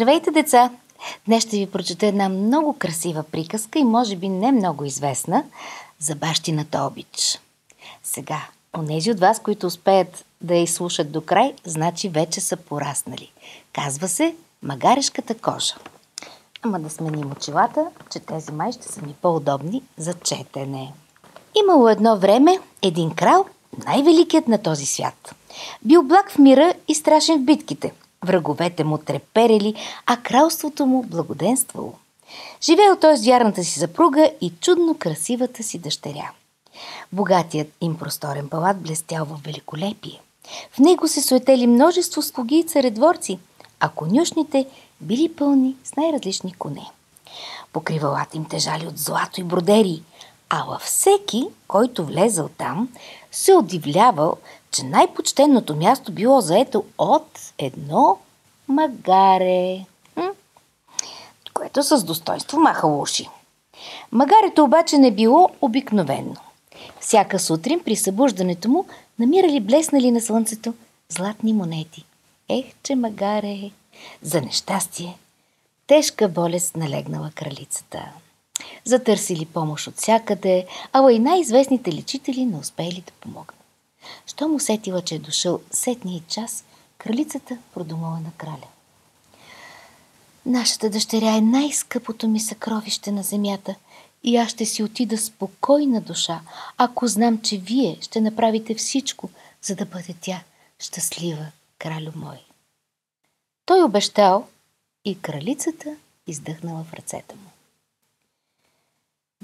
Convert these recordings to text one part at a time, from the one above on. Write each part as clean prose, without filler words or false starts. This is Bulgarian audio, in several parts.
Здравейте, деца! Днес ще ви прочета една много красива приказка и може би не много известна за бащината обич. Сега, онези от вас, които успеят да я изслушат до край, значи вече са пораснали. Казва се Магарешката кожа. Ама да сменим очилата, че тези май ще са ми по-удобни за четене. Имало едно време един крал, най-великият на този свят. Бил благ в мира и страшен в битките. Враговете му треперели, а кралството му благоденствало. Живеел той с вярната си съпруга и чудно красивата си дъщеря. Богатият им просторен палат блестял в великолепие. В него се суетели множество слуги и царедворци, а конюшните били пълни с най-различни коне. Покривалата им тежали от злато и бродери, а във всеки, който влезал там, се удивлявал, че най-почтенното място било заето от едно магаре, което с достоинство махало уши. Магарето обаче не било обикновено. Всяка сутрин при събуждането му намирали блеснали на слънцето златни монети. Ех, че магаре! За нещастие, тежка болест налегнала кралицата. Затърсили помощ от всякъде, ала и най-известните лечители не успели да помогнат. Щом усетила, че е дошъл сетния час, кралицата продумала на краля: нашата дъщеря е най-скъпото ми съкровище на земята и аз ще си отида спокойна душа, ако знам, че вие ще направите всичко, за да бъде тя щастлива, кралю мой. Той обещал и кралицата издъхнала в ръцете му.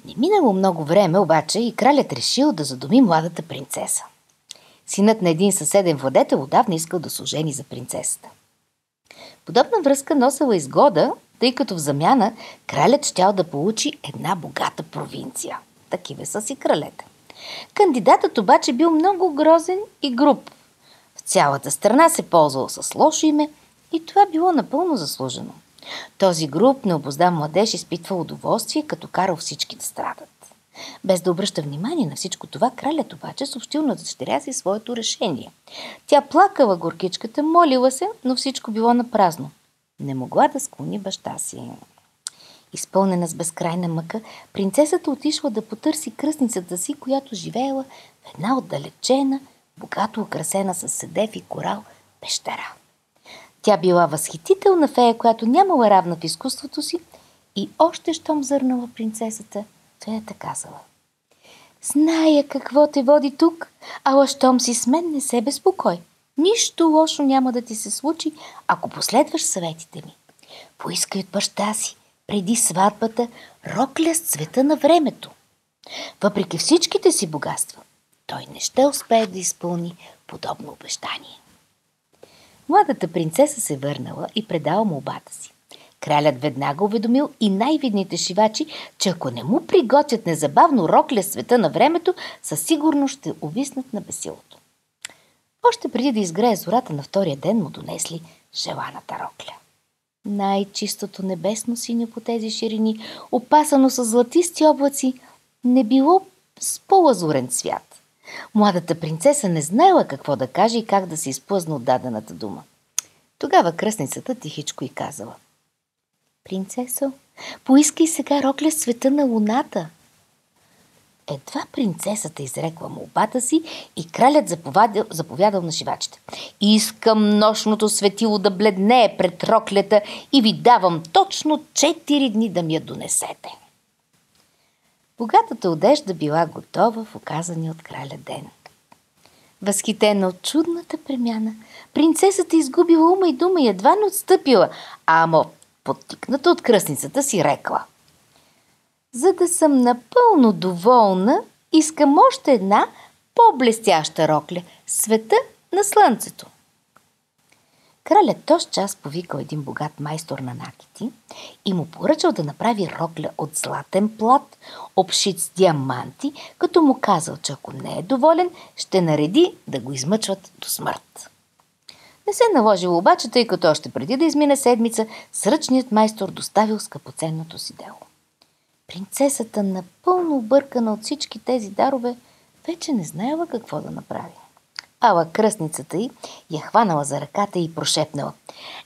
Не минало много време, обаче, и кралят решил да задуми младата принцеса. Синът на един съседен владетел отдавна искал да се ожени за принцесата. Подобна връзка носела изгода, тъй като в замяна кралят щял да получи една богата провинция. Такива са си кралете. Кандидатът обаче бил много грозен и груб. В цялата страна се ползвал с лошо име и това било напълно заслужено. Този груб, необуздан младеж изпитвал удоволствие, като карал всички да страдат. Без да обръща внимание на всичко това, кралят обаче съобщил на дъщеря си своето решение. Тя плакала горкичката, молила се, но всичко било напразно. Не могла да склони баща си. Изпълнена с безкрайна мъка, принцесата отишла да потърси кръстницата си, която живеела в една отдалечена, богато украсена с седев и корал пещера. Тя била възхитителна фея, която нямала равна в изкуството си, и още щом зърнала принцесата, феята казала: зная какво те води тук, ала щом си с мен, не се безпокой. Нищо лошо няма да ти се случи, ако последваш съветите ми. Поискай от баща си преди сватбата рокля с цвета на времето. Въпреки всичките си богатства, той не ще успее да изпълни подобно обещание. Младата принцеса се върнала и предала молбата си. Кралят веднага уведомил и най-видните шивачи, че ако не му приготвят незабавно рокля с цвета на времето, със сигурност ще увиснат на бесилото. Още преди да изгрее зората на втория ден му донесли желаната рокля. Най-чистото небесно синьо по тези ширини, опасано с златисти облаци, не било с по-лазурен цвят. Младата принцеса не знаела какво да каже и как да се изплъзне от дадената дума. Тогава кръстницата тихичко й казала: принцесо, поискай сега рокля с цвета на луната. Едва принцесата изрекла молбата си и кралят заповядал на шивачите: искам нощното светило да бледнее пред роклята и ви давам точно 4 дни да ми я донесете. Богатата одежда била готова в указания от краля ден. Възхитена от чудната премяна, принцесата изгубила ума и дума и едва не отстъпила, ама подтикната от кръстницата си рекла: за да съм напълно доволна, искам още една по-блестяща рокля, света на слънцето. Кралят тоз час повикал един богат майстор на накити и му поръчал да направи рокля от златен плат, обшит с диаманти, като му казал, че ако не е доволен, ще нареди да го измъчват до смърт. Не се наложило обаче, тъй като още преди да измине седмица, сръчният майстор доставил скъпоценното си дело. Принцесата, напълно объркана от всички тези дарове, вече не знаела какво да направи. Ала кръстницата й я хванала за ръката и прошепнала: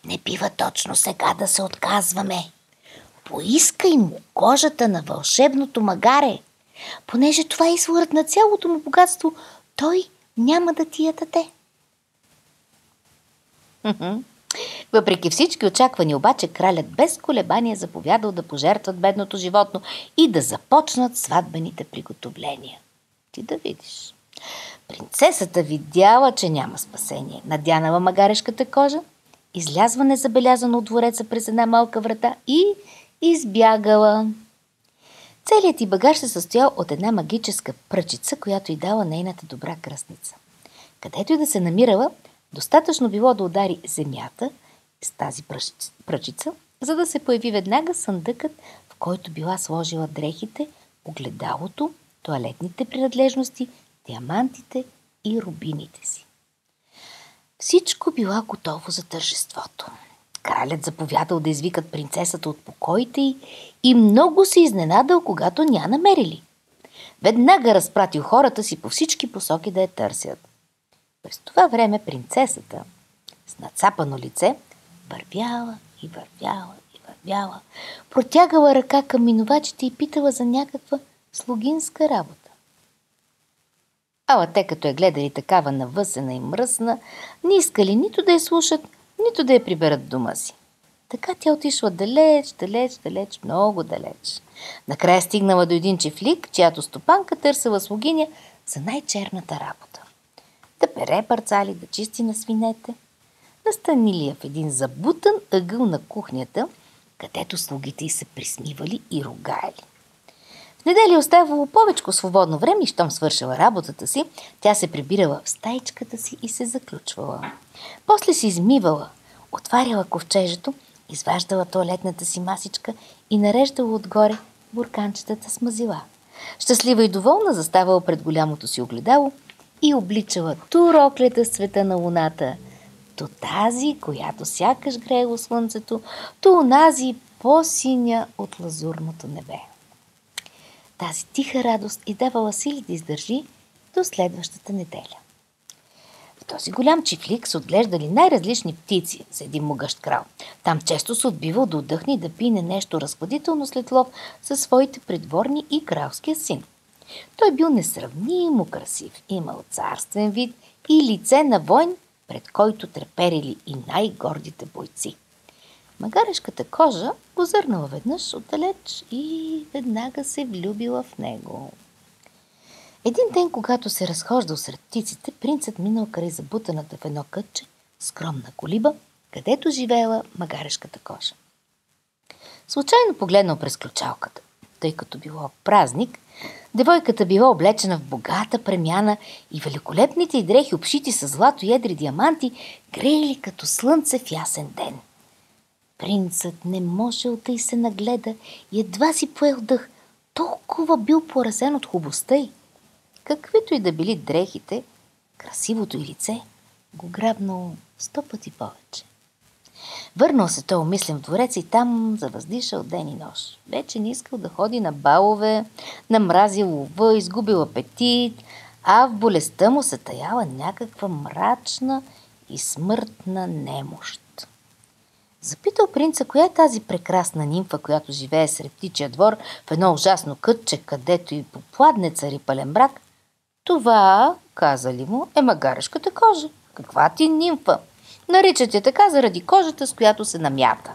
„Не бива точно сега да се отказваме. Поискай му кожата на вълшебното магаре. Понеже това е изворът на цялото му богатство, той няма да ти я даде.“ Въпреки всички очаквания обаче, кралят без колебание заповядал да пожертват бедното животно и да започнат сватбените приготовления. Ти да видиш. Принцесата видяла, че няма спасение. Надянала магарешката кожа, излязва незабелязано от двореца през една малка врата и избягала. Целият й багаж се състоял от една магическа пръчица, която й дала нейната добра кръстница. Където и да се намирала, достатъчно било да удари земята с тази пръчица, за да се появи веднага съндъкът, в който била сложила дрехите, огледалото, тоалетните принадлежности, диамантите и рубините си. Всичко било готово за тържеството. Кралят заповядал да извикат принцесата от покоите й и много се изненадал, когато ня намерили. Веднага разпратил хората си по всички посоки да я търсят. През това време принцесата с нацапано лице вървяла и вървяла и вървяла, протягала ръка към минувачите и питала за някаква слугинска работа. Ала те, като я гледали такава навъсена и мръсна, не искали нито да я слушат, нито да я приберат в дома си. Така тя отишла далеч, далеч, далеч, много далеч. Накрая стигнала до един чифлик, чиято стопанка търсила слугиня за най-черната работа. Да пере парцали, да чисти на свинете. Настанили я в един забутан ъгъл на кухнята, където слугите й се присмивали и ругаели. В неделя оставало повечко свободно време и щом свършила работата си, тя се прибирала в стаичката си и се заключвала. После се измивала, отваряла ковчежето, изваждала тоалетната си масичка и нареждала отгоре бурканчетата с мазила. Щастлива и доволна заставала пред голямото си огледало и обличала ту роклята с цвета на луната, то тази, която сякаш греело слънцето, то онази по-синя от лазурното небе. Тази тиха радост и давала сили да издържи до следващата неделя. В този голям чифлик се отглеждали най-различни птици за един могъщ крал. Там често се отбивал да отдъхне и да пине нещо разходително след лов със своите придворни и кралския син. Той бил несравнимо красив, имал царствен вид и лице на войн, пред който треперили и най-гордите бойци. Магарешката кожа го зърнала веднъж отдалеч и веднага се влюбила в него. Един ден, когато се разхождал сред птиците, принцът минал край забутаната в едно кътче скромна колиба, където живеела магарешката кожа. Случайно погледнал през ключалката, тъй като било празник, девойката била облечена в богата премяна и великолепните й дрехи, обшити с злато и едри диаманти, греели като слънце в ясен ден. Принцът не можел да й се нагледа и едва си поел дъх, толкова бил поразен от хубостта й. Каквито и да били дрехите, красивото й лице го грабнало 100 пъти повече. Върнал се той умислен в двореца и там завъздишал ден и нощ. Вече не искал да ходи на балове, намразил лова, изгубил апетит, а в болестта му се таяла някаква мрачна и смъртна немощ. Запитал принца, коя е тази прекрасна нимфа, която живее сред птичия двор в едно ужасно кътче, където и попладне цари пълен брак. Това, казали му, е магарешката кожа. Каква ти нимфа? Наричат я така заради кожата, с която се намята.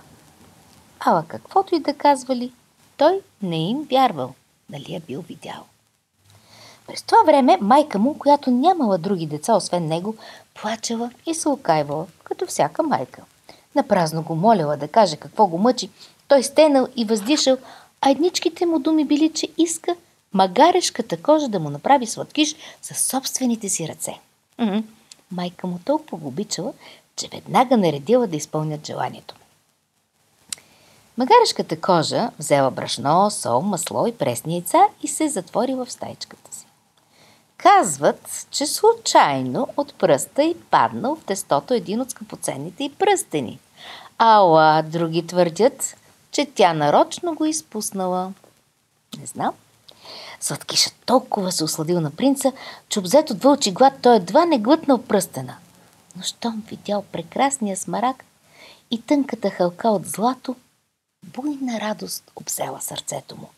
Ала каквото и да казвали, той не им вярвал, нали я бил видял. През това време майка му, която нямала други деца, освен него, плачела и се окайвала, като всяка майка. Напразно го моляла да каже какво го мъчи. Той стенал и въздишал, а едничките му думи били, че иска магарешката кожа да му направи сладкиш със собствените си ръце. Майка му толкова го обичала, че веднага наредила да изпълнят желанието. Магарешката кожа взела брашно, сол, масло и пресни яйца и се затворила в стаичката си. Казват, че случайно от пръста й паднал в тестото един от скъпоценните й пръстени. Ала други твърдят, че тя нарочно го изпуснала. Не знам. Сладкиша толкова се осладил на принца, че обзет от вълчи глад той едва не глътнал пръстена. Но щом видял прекрасния смарагд и тънката хълка от злато, буйна радост обзела сърцето му.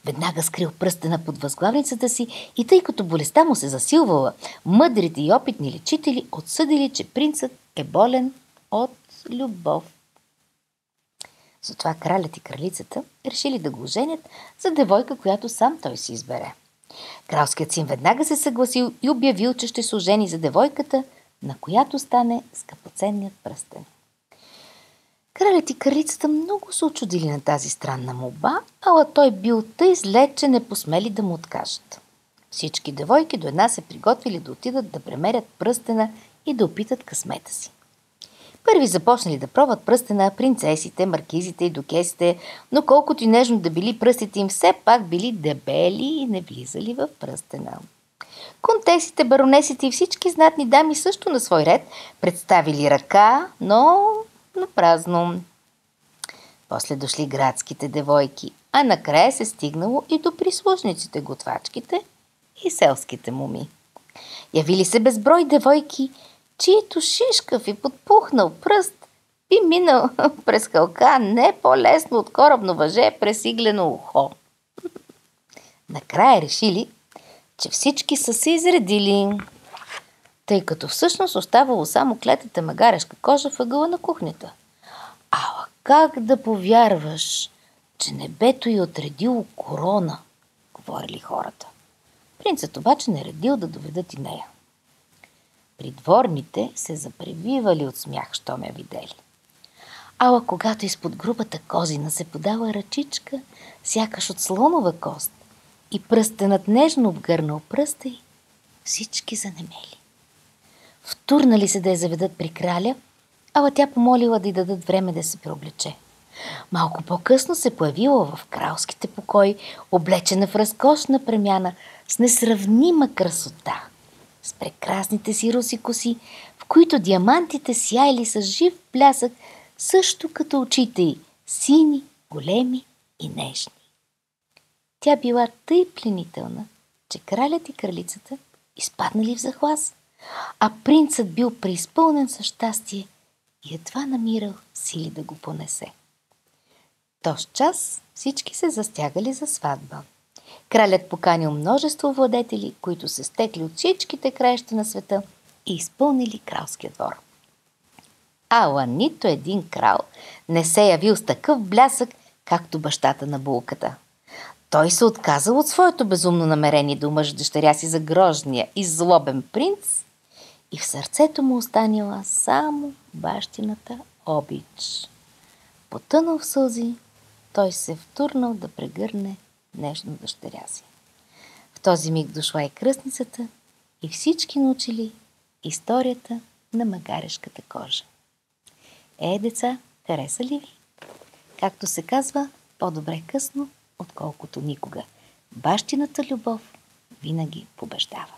Веднага скрил пръстена под възглавницата си и тъй като болестта му се засилвала, мъдрите и опитни лечители отсъдили, че принцът е болен от любов. Затова кралят и кралицата решили да го оженят за девойка, която сам той си избере. Кралският син веднага се съгласил и обявил, че ще се ожени за девойката, на която стане скъпоценният пръстен. Кралят и кралицата много се очудили на тази странна молба, ала той бил тъй зле, че не посмели да му откажат. Всички девойки до една се приготвили да отидат да премерят пръстена и да опитат късмета си. Първи започнали да пробват пръстена принцесите, маркизите и дукесите, но колкото и нежно да били пръстите им, все пак били дебели и не влизали в пръстена. Контесите, баронесите и всички знатни дами също на свой ред представили ръка, но на празно. После дошли градските девойки, а накрая се стигнало и до прислужниците, готвачките и селските моми. Явили се безброй девойки, чието шишкав и подпухнал пръст би минал през хълка не по-лесно от корабно въже през иглено ухо. Накрая решили, че всички са се изредили, тъй като всъщност оставало само клетата магарешка кожа в ъгъла на кухнята. Ала как да повярваш, че небето й отредило корона, говорили хората. Принцът обаче не редил да доведат и нея. Придворните се запревивали от смях, щом я видели. Ала когато изпод грубата козина се подала ръчичка, сякаш от слонова кост, и пръстенът нежно обгърнал пръста й, всички занемели. Втурнали се да я заведат при краля, ала тя помолила да й дадат време да се преоблече. Малко по-късно се появила в кралските покои, облечена в разкошна премяна, с несравнима красота, с прекрасните си руси коси, в които диамантите сияйли с жив блясък, също като очите й, сини, големи и нежни. Тя била тъй пленителна, че кралят и кралицата изпаднали в захлас, а принцът бил преизпълнен със щастие и едва намирал сили да го понесе. Тоз час всички се застягали за сватба. Кралят поканил множество владетели, които се стекли от всичките краища на света и изпълнили кралския двор. Ала нито един крал не се явил с такъв блясък, както бащата на булката. Той се отказал от своето безумно намерение да омъжи дъщеря си за грозния и злобен принц и в сърцето му останала само бащината обич. Потънал в сълзи, той се втурнал да прегърне нежно дъщеря си. В този миг дошла и кръстницата и всички научили историята на магарешката кожа. Деца, хареса ли ви? Както се казва, по-добре късно, отколкото никога. Бащината любов винаги побеждава.